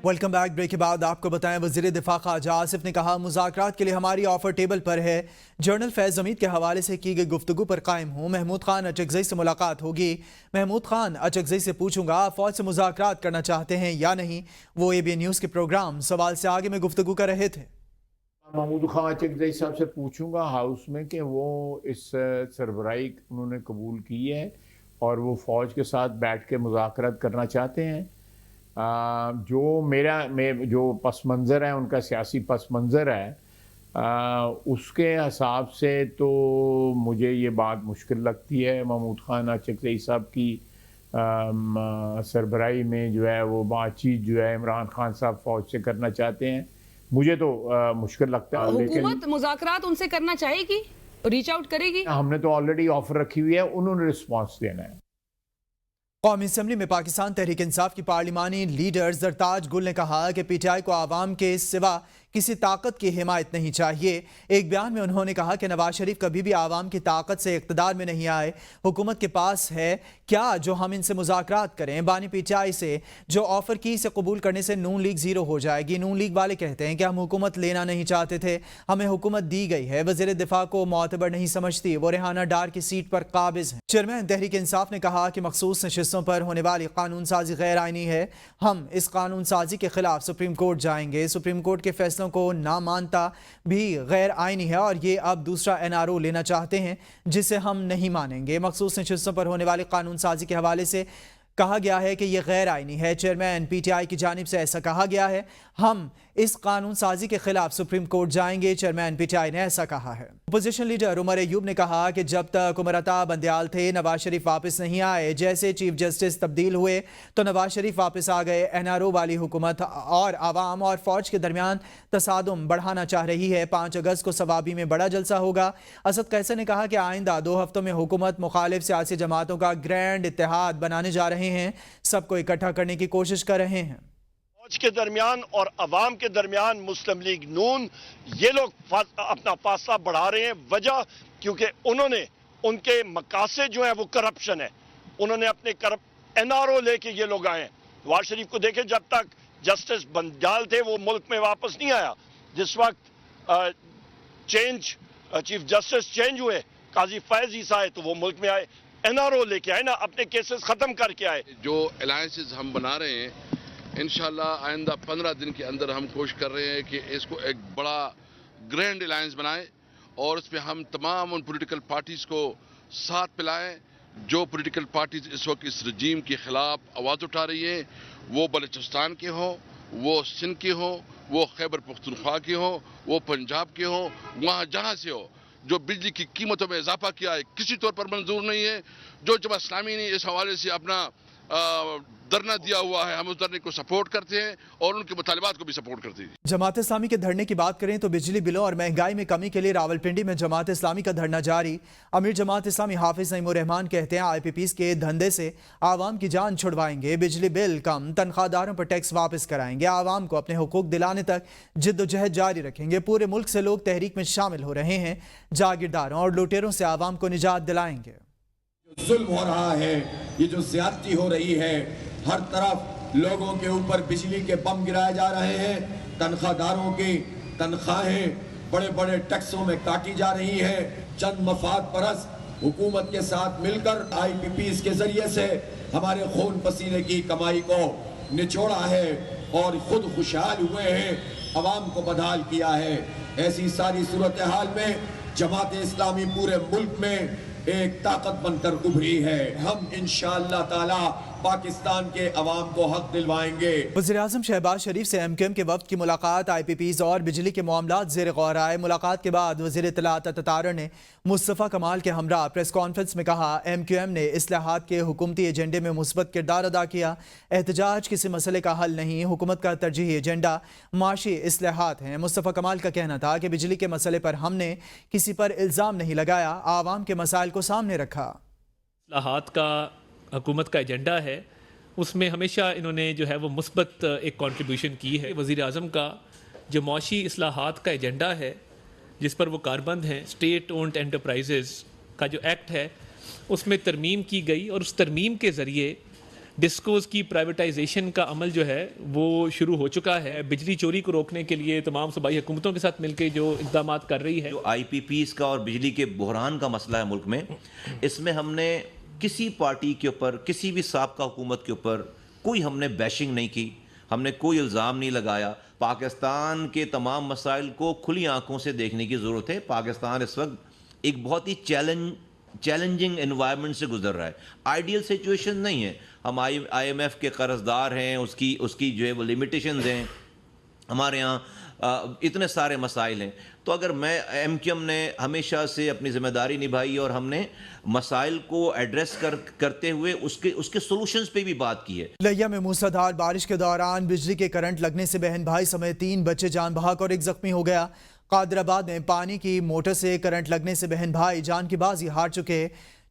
Welcome back. Break के बाद आपको बताएं, वज़ीर दिफा ख़ाजा आसिफ ने कहा मुज़ाकरात के लिए हमारी ऑफर टेबल पर है। जनरल फैज़ हमीद के हवाले से की गई गुफ्तगू पर कायम हूँ। महमूद खान अचकज़ई से मुलाकात होगी। महमूद खान अचकज़ई से पूछूंगा फ़ौज से मुज़ाकरात करना चाहते हैं या नहीं। वो ABN न्यूज़ के प्रोग्राम सवाल से आगे में गुफ्तगू कर रहे थे। महमूद खान अचकज़ई साहब से पूछूंगा हाउस में कि वो इस सरबराही उन्होंने कबूल की है और वो फ़ौज के साथ बैठ के मुज़ाकरात करना चाहते हैं। जो पस मंज़र है, उनका सियासी पस मंज़र है, उसके हिसाब से तो मुझे ये बात मुश्किल लगती है। महमूद खान अचकज़ई साहब की सरबराही में जो है वो बातचीत जो है इमरान खान साहब फ़ौज से करना चाहते हैं, मुझे तो मुश्किल लगता है। हुकूमत मुज़ाकरात उनसे करना चाहेगी, रीच आउट करेगी? हमने तो ऑलरेडी ऑफर रखी हुई है, उन्होंने रिस्पॉन्स देना है। कौमी असम्बली में पाकिस्तान तहरीक इंसाफ की पार्लिमानी लीडर जरताज गुल ने कहा कि PTI को आवाम के सिवा किसी ताकत की हिमायत नहीं चाहिए। एक बयान में उन्होंने कहा कि नवाज शरीफ कभी भी आवाम की ताकत से इक़्तिदार में नहीं आए। हुकूमत के पास है क्या जो हम इनसे मुज़ाकरात करें। बानी PTI से जो ऑफ़र की इसे कबूल करने से नून लीग ज़ीरो हो जाएगी। नून लीग वाले कहते हैं कि हम हुकूमत लेना नहीं चाहते थे, हमें हुकूमत दी गई है। वज़ीर दिफा को मोतबर नहीं समझती, वो रेहाना डार की सीट पर काबिज़ हैं। चेयरमैन तहरीक इंसाफ ने कहा कि मखसूस नशिस्तों पर होने वाली कानून साजी गैर आइनी है। हम इस कानून साजी के खिलाफ सुप्रीम कोर्ट जाएंगे। सुप्रीम कोर्ट के फैसलों को ना मानता भी गैर आइनी है और ये अब दूसरा NRO लेना चाहते हैं जिसे हम नहीं मानेंगे। मखसूस नशिस्तों पर होने वाली कानून साजी के हवाले से कहा गया है कि यह गैर आइनी है। चेयरमैन PTI की जानिब से ऐसा कहा गया है। हम इस कानून साजी के खिलाफ सुप्रीम कोर्ट जाएंगे। चेयरमैन PTI ने ऐसा कहा है। अपोजिशन लीडर उमर अयूब ने कहा कि जब तक उमर अता बंदयाल थे नवाज शरीफ वापस नहीं आए। जैसे चीफ जस्टिस तब्दील हुए तो नवाज शरीफ वापस आ गए। NRO वाली हुकूमत और आवाम और फौज के दरमियान तसादुम बढ़ाना चाह रही है। 5 अगस्त को सवाबी में बड़ा जलसा होगा। असद कैसर ने कहा कि आइंदा 2 हफ्तों में हुकूमत मुखालिफ सियासी जमातों का ग्रैंड इत्तेहाद बनाने जा रहे हैं, सबको इकट्ठा करने की कोशिश कर रहे हैं। फौज के दरमियान और अवाम के दरमियान मुस्लिम लीग नून ये लोग अपना फासला बढ़ा रहे हैं। वजह क्योंकि उन्होंने उनके मकासद जो है वो करप्शन है। उन्होंने अपने NRO लेके ये लोग आए हैं। नवाज शरीफ को देखे, जब तक जस्टिस बंदयाल थे वो मुल्क में वापस नहीं आया। जिस वक्त चीफ जस्टिस चेंज हुए, काजी फैज ईसा आए तो वो मुल्क में आए, NRO लेके आए ना, अपने केसेस खत्म करके आए। जो अलायंसेस हम बना रहे हैं इंशाल्लाह आइंदा 15 दिन के अंदर हम कोशिश कर रहे हैं कि इसको एक बड़ा ग्रैंड अलायंस बनाएं और उस पर हम तमाम उन पॉलिटिकल पार्टीज़ को साथ पिलाएं जो पॉलिटिकल पार्टीज इस वक्त इस रजीम के खिलाफ आवाज़ उठा रही हैं। वो बलूचिस्तान के हों, वो सिंध के हों, वो खैबर पख्तूनख्वा के हों, वो पंजाब के हों, वहाँ जहाँ से हो। जो बिजली की कीमतों में इजाफा किया है किसी तौर पर मंजूर नहीं है। जो जमात इस्लामी ने इस हवाले से अपना धरना दिया हुआ है, हम उस धरने को सपोर्ट करते हैं और उनके मुतालिबात को भी सपोर्ट करते हैं। जमात इस्लामी के धरने की बात करें तो बिजली बिलों और महंगाई में कमी के लिए रावलपिंडी में जमात इस्लामी का धरना जारी। अमीर जमात इस्लामी हाफिज नईमुर रहमान कहते हैं IPPs के धंधे से आवाम की जान छुड़वाएंगे। बिजली बिल कम, तनख्वाहदारों पर टैक्स वापस कराएंगे। आवाम को अपने हुकूक दिलाने तक जिद्दोजहद जारी रखेंगे। पूरे मुल्क से लोग तहरीक में शामिल हो रहे हैं। जागीरदारों और लुटेरों से आवाम को निजात दिलाएंगे। जुल्म हो रहा है, ये जो ज्यादती हो रही है, हर तरफ लोगों के ऊपर बिजली के बम गिराए जा रहे हैं। तनख्वाहदारों की तनख्वाहें बड़े बड़े टैक्सों में काटी जा रही हैं। चंद मफाद परस्त हुकूमत के साथ मिलकर IPPs के जरिए से हमारे खून पसीने की कमाई को निचोड़ा है और खुद खुशहाल हुए हैं, अवाम को बदहाल किया है। ऐसी सारी सूरत हाल में जमात इस्लामी पूरे मुल्क में एक ताकत बनकर उभरी है। हम इंशाअल्लाह ताला पाकिस्तान के अवाम को हक दिलवाएंगे। वज़ीर आज़म शहबाज शरीफ से MQM के वफ्द की मुलाकात। IPPs और बिजली के मामलात ज़ेर गौर आए। मुलाकात के बाद वज़ीर इत्तलात अतातार ने मुस्तफ़ा कमाल के हमरा प्रेस कॉन्फ्रेंस में कहा MQM ने इस्लाहात के हुकूमती एजेंडे में मुस्बत किरदार अदा किया। एहतजाज किसी मसले का हल नहीं, हुकूमत का तरजीही एजेंडा माशी इस्लाहात हैं। मुस्तफ़ा कमाल का कहना था कि बिजली के मसले पर हमने किसी पर इल्ज़ाम नहीं लगाया, आवाम के मसाइल को सामने रखा। इस्लाहात का हुकूमत का एजेंडा है, उसमें हमेशा इन्होंने जो है वो मुस्बत एक कंट्रीब्यूशन की है। वज़ीर आज़म का जो मौशी इस्लाहात का एजेंडा है जिस पर वो कारबंद हैं, स्टेट ओन्ड एंटरप्राइजेज़ का जो एक्ट है उसमें तरमीम की गई और उस तरमीम के ज़रिए ڈسکوز کی پرائیویٹائزیشن کا عمل جو ہے وہ شروع ہو چکا ہے. بجلی چوری کو روکنے کے لیے تمام صوبائی حکومتوں کے ساتھ مل کے جو اقدامات کر رہی ہے. جو آئی پی پیز کا اور بجلی کے بحران کا مسئلہ ہے ملک میں، اس میں ہم نے کسی پارٹی کے اوپر، کسی بھی سابقہ حکومت کے اوپر کوئی ہم نے بیشنگ نہیں کی، ہم نے کوئی الزام نہیں لگایا. پاکستان کے تمام مسائل کو کھلی آنکھوں سے دیکھنے کی ضرورت ہے. پاکستان اس وقت ایک بہت ہی چیلنجنگ انوائرمنٹ سے گزر رہا ہے. آئیڈیل سچویشن نہیں ہے. ہم آئی ایم ایف کے قرض دار ہیں، اس کی جو ہے وہ لمیٹیشنز ہیں. ہمارے ہاں اتنے سارے مسائل ہیں. تو اگر میں ایم کیو ایم نے ہمیشہ سے اپنی ذمہ داری نبھائی اور ہم نے مسائل کو ایڈریس کرتے ہوئے اس کے سولوشنز پہ بھی بات کی ہے. لیا میں موسلادھار بارش کے دوران بجلی کے کرنٹ لگنے سے بہن بھائی سمیت 3 بچے جان بحق اور 1 زخمی ہو گیا. قادر آباد میں پانی کی موٹر سے کرنٹ لگنے سے بہن بھائی جان کی بازی ہار چکے.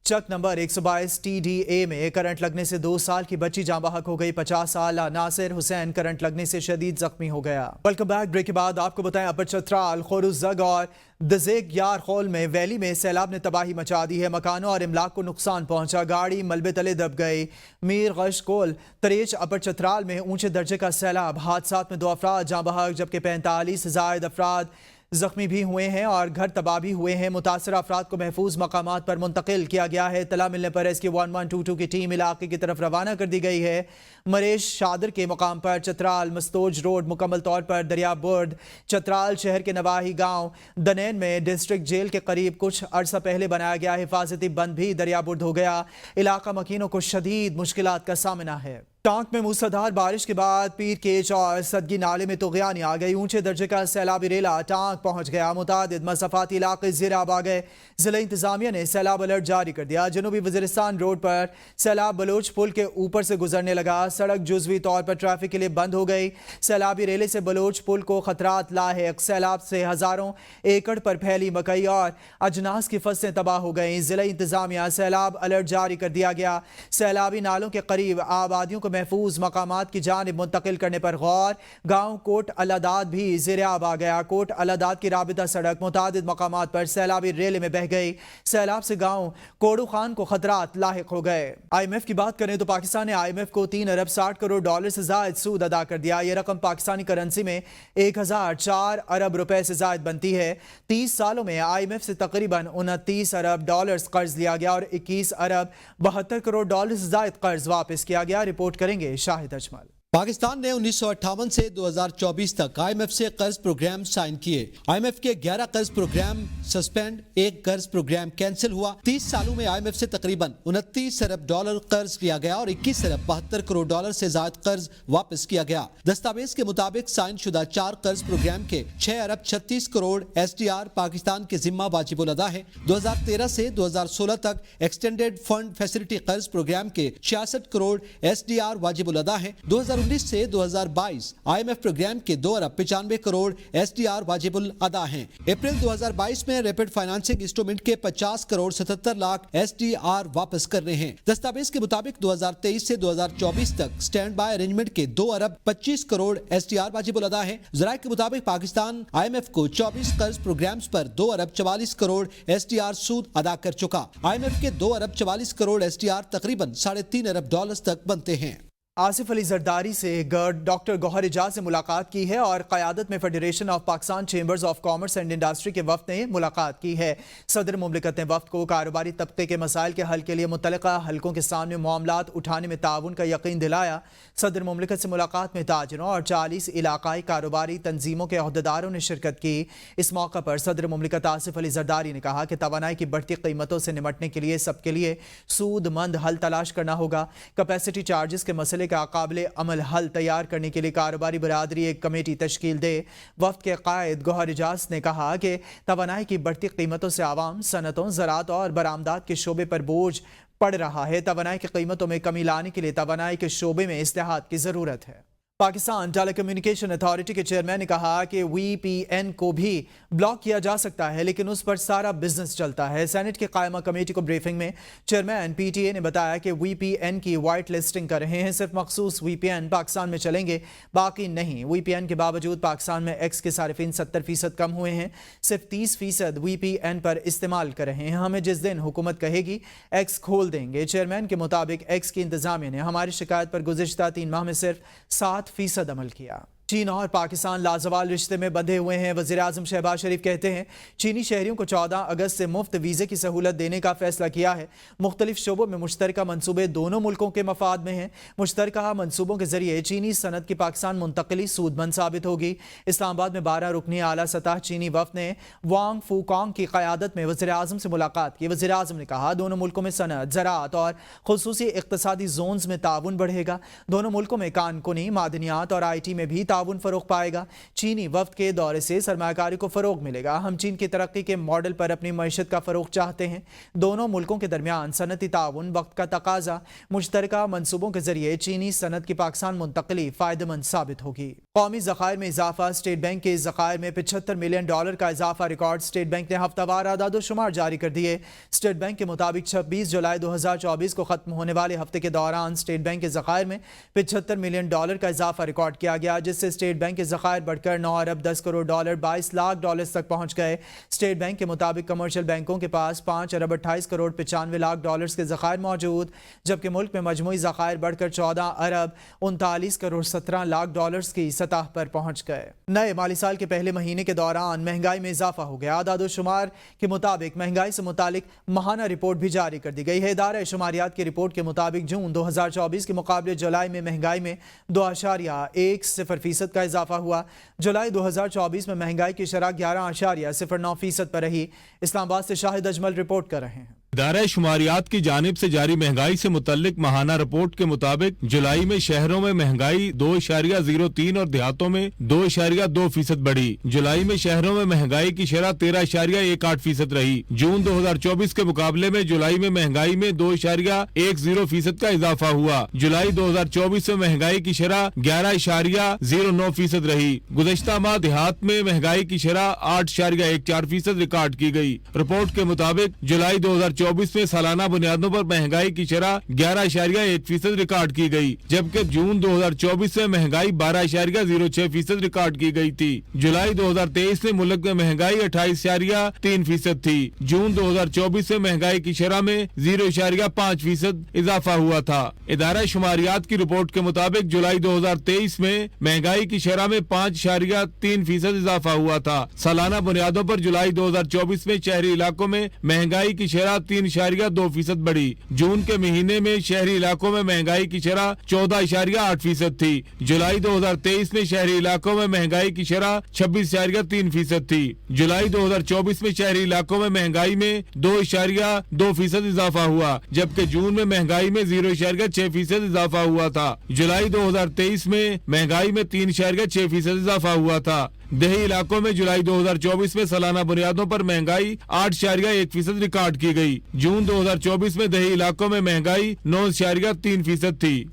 چک نمبر 122 TDA میں کرنٹ لگنے سے 2 سال کی بچی جاں بحق ہو گئی. 50 سالہ ناصر حسین کرنٹ لگنے سے شدید زخمی ہو گیا. Welcome back. بریک کے بعد آپ کو بتائیں اپر چترال، خورزگ اور دزیک یار خول میں ویلی میں سیلاب نے تباہی مچا دی ہے. مکانوں اور املاک کو نقصان پہنچا. گاڑی ملبے تلے دب گئی. میر غش کول تریچ اپر چترال میں اونچے درجے کا سیلاب. حادثات میں 2 افراد جاں بحق جبکہ 45 سے زائد افراد زخمی بھی ہوئے ہیں اور گھر تباہ بھی ہوئے ہیں. متاثرہ افراد کو محفوظ مقامات پر منتقل کیا گیا ہے. اطلاع ملنے پر ریسکیو 1122 کی ٹیم علاقے کی طرف روانہ کر دی گئی ہے. مریش شادر کے مقام پر چترال مستوج روڈ مکمل طور پر دریا برد. چترال شہر کے نواحی گاؤں دنین میں ڈسٹرکٹ جیل کے قریب کچھ عرصہ پہلے بنایا گیا حفاظتی بند بھی دریا برد ہو گیا. علاقہ مکینوں کو شدید مشکلات کا سامنا ہے. ٹانک میں موسلادھار بارش کے بعد پیر کیچ اور صدگی نالے میں طغیانی آ گئی. اونچے درجے کا سیلابی ریلا ٹانک پہنچ گیا. متعدد مسافاتی علاقے زیر آب آ گئے. ضلع انتظامیہ نے سیلاب الرٹ جاری کر دیا. جنوبی وزیرستان روڈ پر سیلاب بلوچ پل کے اوپر سے گزرنے لگا. سڑک جزوی طور پر ٹریفک کے لیے بند ہو گئی. سیلابی ریلے سے بلوچ پل کو خطرات لاحق. سیلاب سے ہزاروں ایکڑ پر پھیلی مکئی اور اجناس کی فصلیں تباہ ہو گئیں. ضلع انتظامیہ سیلاب الرٹ جاری کر دیا گیا. سیلابی نالوں کے قریب آبادیوں کو محفوظ مقامات کی جانب منتقل کرنے پر غور. گاؤں کوٹ الاداد بھی زیر آب آ گیا. کوٹ الاداد کی رابطہ سڑک متعدد مقامات پر سیلابی ریلے میں بہہ گئی. سیلاب سے گاؤں کوڑو خان کو خطرات لاحق ہو گئے. آئی ایم ایف کی بات کریں تو پاکستان نے آئی ایم ایف کو 3 ارب 60 کروڑ ڈالر سے زائد سود ادا کر دیا. یہ رقم پاکستانی کرنسی میں 1004 ارب روپے سے زائد بنتی ہے. 30 سالوں میں آئی ایم ایف سے تقریباً 29 ارب ڈالرز قرض لیا گیا اور 21 ارب 72 کروڑ ڈالر سے زائد قرض واپس کیا گیا. رپورٹ کریں گے شاہد اجمل. پاکستان نے 1958 سے 2024 تک آئی ایم ایف سے قرض پروگرام سائن کیے. آئی ایم ایف کے 11 قرض پروگرام سسپینڈ، 1 قرض پروگرام کینسل ہوا. 30 سالوں میں آئی ایم ایف سے تقریباً 29 ارب ڈالر قرض لیا گیا اور 21 ارب 72 کروڑ ڈالر سے زائد قرض واپس کیا گیا. دستاویز کے مطابق سائن شدہ 4 قرض پروگرام کے 6 ارب 36 crore S D R Pakistan کے ذمہ واجب الادا ہے. 2013 سے 2016 تک ایکسٹینڈیڈ فنڈ فیسلٹی قرض پروگرام کے 66 کروڑ ایس ڈی آر واجب الادا ہے. 2019 سے 2022 آئی ایم ایف پروگرام کے 2 ارب 95 کروڑ ایس ڈی آر واجب الادا ہیں. اپریل 2022 میں ریپڈ فائنانسنگ انسٹرومنٹ کے 50 crore 77 lakh S D R واپس کرنے ہیں. دستاویز کے مطابق 2023 سے 2024 تک سٹینڈ بائی ارینجمنٹ کے 2 ارب 25 کروڑ ایس ڈی آر واجب الادا ہیں. ذرائع کے مطابق پاکستان آئی ایم ایف کو 24 قرض پروگرامز پر 2 ارب 44 کروڑ ایس ڈی آر سود ادا کر چکا. آئی ایم ایف کے 2 ارب 44 کروڑ ایس ڈی آر تقریباً 3.5 ارب ڈالرز تک بنتے ہیں. آصف علی زرداری سے گرڈ ڈاکٹر گوہر اعجاز سے ملاقات کی ہے اور قیادت میں federation of Pakistan chambers of commerce and industry کے وفد نے ملاقات کی ہے. صدر مملکت نے وفد کو کاروباری طبقے کے مسائل کے حل کے لیے متعلقہ حلقوں کے سامنے معاملات اٹھانے میں تعاون کا یقین دلایا. صدر مملکت سے ملاقات میں تاجروں اور 40 علاقائی کاروباری تنظیموں کے عہدیداروں نے شرکت کی. اس موقع پر صدر مملکت آصف علی زرداری نے کہا کہ توانائی کی بڑھتی قیمتوں سے نمٹنے کے لیے سب کے لیے سود مند حل تلاش کرنا ہوگا. کیپیسٹی چارجز کے مسئلے کا قابل عمل حل تیار کرنے کے لیے کاروباری برادری ایک کمیٹی تشکیل دے. وفد کے قائد گوہر اعجاز نے کہا کہ توانائی کی بڑھتی قیمتوں سے عوام، صنعتوں، زراعت اور برآمدات کے شعبے پر بوجھ پڑ رہا ہے. توانائی کی قیمتوں میں کمی لانے کے لیے توانائی کے شعبے میں اصلاحات کی ضرورت ہے. पाकिस्तान टेली कम्युनिकेशन अथॉरिटी के चेयरमैन ने कहा कि VPN को भी ब्लॉक किया जा सकता है, लेकिन उस पर सारा बिजनेस चलता है। सेनेट की कायमा कमेटी को ब्रीफिंग में चेयरमैन PTA ने बताया कि VPN की वाइट लिस्टिंग कर रहे हैं। सिर्फ मखसूस VPN पाकिस्तान में चलेंगे, बाकी नहीं। VPN के बावजूद पाकिस्तान में X के सारिफिन 70% कम हुए हैं, सिर्फ 30% VPN पर इस्तेमाल कर रहे हैं। हमें जिस दिन हुकूमत कहेगी X खोल देंगे। चेयरमैन के मुताबिक X की इंतजामिया ने हमारी शिकायत पर गुज़िश्ता 3 माह में सिर्फ 7% अमल किया। चीन और पाकिस्तान लाजवाल रिश्ते में बंधे हुए हैं। वज़ीर आज़म शहबाज शरीफ कहते हैं चीनी शहरियों को 14 अगस्त से मुफ्त वीज़े की सहूलत देने का फैसला किया है। मुख्तलिफ शोबों में मुश्तरका मनसूबे दोनों मुल्कों के मफाद में हैं। मुश्तरका मनसूबों के जरिए चीनी सनत की पाकिस्तान मुंतकली सूदमंद साबित होगी। इस्लामाबाद में 12 रुकनी आला सतह चीनी वफ़द ने वांग फूकांग की क़यादत में वज़ीर आज़म से मुलाकात की। वज़ीर आज़म ने कहा दोनों मुल्कों में सनत, ज़राअत और खुसूसी इक़्तिसादी जोन्स में ताउन बढ़ेगा। दोनों मुल्कों में कानकुनी, मादनियात और IT में भी ताउन फरोग पाएगा। चीनी वफ्द के दौरे से सरमायाकारी को फरोग मिलेगा। हम चीन की तरक्की के मॉडल पर अपनी मईशत का फरोग चाहते हैं। दोनों मुल्कों के दरमियान सनती ताउन, वक्त का तकाजा, मुश्तरका मनसूबों के जरिए चीनी सनत की पाकिस्तान मुंतकली फ़ायदेमंद साबित होगी। कौमी ज़खायर में इजाफा, स्टेट बैंक के ज़खायर में $75 मिलियन का इजाफा रिकॉर्ड। स्टेट बैंक ने हफ्तावार आदादोशुमार जारी कर दिए। स्टेट बैंक के मुताबिक 26 जुलाई 2024 को खत्म होने वाले हफ्ते के दौरान स्टेट बैंक के ज़खायर में $75 मिलियन का इजाफा रिकॉर्ड किया गया, जिससे स्टेट बैंक के ज़खायर बढ़कर $9 अरब 10 करोड़ $22 लाख तक पहुंच गए। स्टेट बैंक के मुताबिक कमर्शियल बैंकों के पास $5 अरब 28 करोड़ 95 लाख के ज़खायर मौजूद, जबकि मुल्क में मजमूई ज़खायर बढ़कर $14 अरब 39 करोड़ 17 लाख की सतह पर पहुंच गए। नए माली साल के पहले महीने के दौरान महंगाई में इजाफा हो गया। आदादोशुमार के मुताबिक महंगाई से मुतालिक माहाना रिपोर्ट भी जारी कर दी गई है। इदारा शुमारियात की रिपोर्ट के मुताबिक जून 2024 के मुकाबले जुलाई में महंगाई में 2.10% का इजाफा हुआ। जुलाई 2024 में महंगाई की शरह 11.09% पर रही। इस्लामाबाद से शाहिद अजमल रिपोर्ट कर रहे हैं। इदारा शुमारियात की जानिब से जारी महंगाई से मुतल्लिक माहाना रिपोर्ट के मुताबिक जुलाई में शहरों में महंगाई 2.03 और देहातों में 2.2% बढ़ी। जुलाई में शहरों में महंगाई की शरह 13.18% रही। जून 2024 के मुकाबले में जुलाई में महंगाई में 2.10% का इजाफा हुआ। जुलाई 2024 में महंगाई की शरह 11.09% रही। गुज़श्ता माह देहात में महंगाई की शरह 8.14% रिकॉर्ड की गई। रिपोर्ट के मुताबिक जुलाई 2024 में सालाना बुनियादों पर महंगाई की शरह 11.1% रिकॉर्ड की गई, जबकि जून 2024 में महंगाई 12.06% रिकॉर्ड की गई थी। जुलाई 2023 में मुल्क में महंगाई 28.3% थी। जून 2024 में महंगाई की शरह में 0.5% इजाफा हुआ था। इदारा शुमारियात की रिपोर्ट के मुताबिक जुलाई 2023 में महंगाई की शरह में 5.3% इजाफा हुआ था। सालाना बुनियादों पर जुलाई 2024 में शहरी इलाकों में महंगाई की शरह 3.2% बढ़ी। जून के महीने में शहरी इलाकों में महंगाई की शरह 14.8% थी। जुलाई 2023 में शहरी इलाकों में महंगाई की शरह 26.3% थी। जुलाई 2024 में शहरी इलाकों में महंगाई में 2.2% इजाफा हुआ, जबकि जून में महंगाई में 0.6% इजाफा हुआ था। जुलाई 2023 में महंगाई में 3.6% इजाफा हुआ था। देही इलाकों में जुलाई 2024 में सालाना बुनियादों पर महंगाई 8.1% रिकॉर्ड की गई। जून 2024 में देही इलाकों में महंगाई 9.3% थी।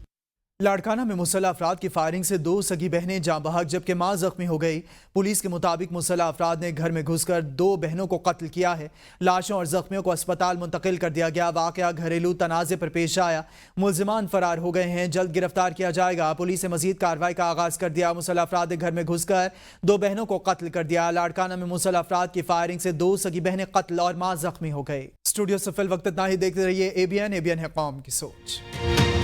लाड़काना में मुसल्लह अफराद की फायरिंग से 2 सगी बहनें जाँ बहक जबकि मां जख्मी हो गई। पुलिस के मुताबिक मुसल्लह अफराद ने घर में घुसकर 2 बहनों को कत्ल किया है। लाशों और जख्मियों को अस्पताल मुंतकिल कर दिया गया। वाकया घरेलू तनाज़े पर पेश आया। मुल्जिमान फरार हो गए हैं, जल्द गिरफ्तार किया जाएगा। पुलिस ने मजीद कार्रवाई का आगाज कर दिया। मुसल्लह अफराद ने घर में घुसकर 2 बहनों को कत्ल कर दिया। लाड़काना में मुसल्लह अफराद की फायरिंग से 2 सगी बहनें कत्ल और मां जख्मी हो गई। स्टूडियो से फिल वक्त इतना ही। देखते रहिए ABN है कौम की सोच।